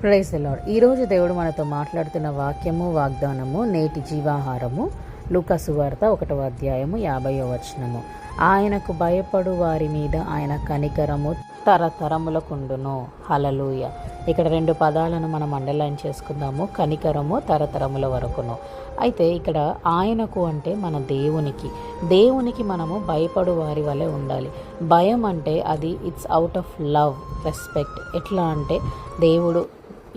Praise the lord. ఈరోజు దేవుడు మనతో మాట్లాడుతున్న వాక్యము వాగ్దానము నేటి జీవాహారము లూకా సువార్త 1వ అధ్యాయము 50వ వచనము. ఆయనకు భయపడు వారి మీద ఆయన కనికరము తరతరములకుండును. హల్లెలూయ. ఇక్కడ 2 పదాలను మనం అండర్లైన్ చేసుకుందాము. కనికరము తరతరముల వరకును. అయితే ఇక్కడ ఆయనకు అంటే మన దేవునికి మనము భయపడు వారి వలె ఉండాలి. భయం అంటే అది it's out of love, respect. ఎట్లా అంటే దేవుడు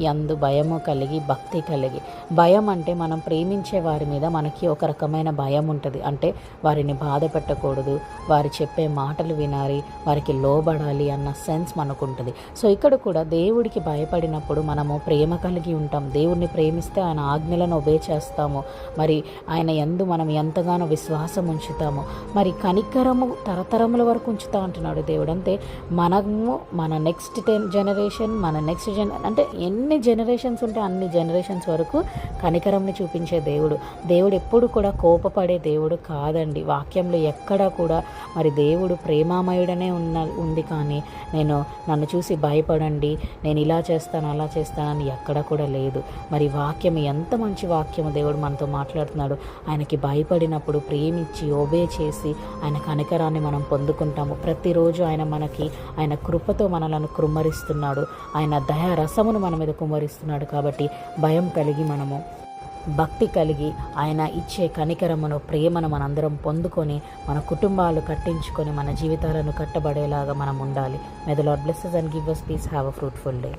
యందు భయము కలిగి భక్తి కలిగి. భయం అంటే మనం ప్రేమించే వారి మీద మనకి ఒక రకమైన భయం ఉంటుంది. అంటే వారిని బాధ పెట్టకూడదు, వారు చెప్పే మాటలు వినాలి, వారికి లోబడాలి అన్న సెన్స్ మనకు ఉంటుంది. సో ఇక్కడ కూడా దేవుడికి భయపడినప్పుడు మనము ప్రేమ కలిగి ఉంటాం. దేవుడిని ప్రేమిస్తే ఆయన ఆజ్ఞలను ఒబే చేస్తాము. మరి ఆయన యందు మనం ఎంతగానో విశ్వాసం ఉంచుతాము. మరి కనికరము తరతరముల వరకు ఉంచుతా అంటున్నాడు దేవుడు. అంటే మనము మన నెక్స్ట్ జనరేషన్ అంటే ఎన్ని జనరేషన్స్ ఉంటే అన్ని జనరేషన్స్ వరకు కనికరంని చూపించే దేవుడు ఎప్పుడు కూడా కోపపడే దేవుడు కాదండి. వాక్యంలో ఎక్కడా కూడా మరి దేవుడు ప్రేమామయుడనే ఉంది. కానీ నన్ను చూసి భయపడండి, నేను ఇలా చేస్తాను అలా చేస్తానని ఎక్కడ కూడా లేదు. మరి వాక్యం ఎంత మంచి వాక్యము దేవుడు మనతో మాట్లాడుతున్నాడు. ఆయనకి భయపడినప్పుడు ప్రేమించి ఒబే చేసి ఆయన కనికరాన్ని మనం పొందుకుంటాము. ప్రతిరోజు ఆయన కృపతో మనలను కృమ్మరిస్తున్నాడు. ఆయన దయా రసమును మన మీద కుమ్మరిస్తున్నాడు. కాబట్టి భయం కలిగి మనము భక్తి కలిగి ఆయన ఇచ్చే కనికరమును ప్రేమను మనందరం పొందుకొని మన కుటుంబాలు కట్టించుకొని మన జీవితాలను కట్టబడేలాగా మనం ఉండాలి. మే the lord bless us and give us peace. Have a fruitful day.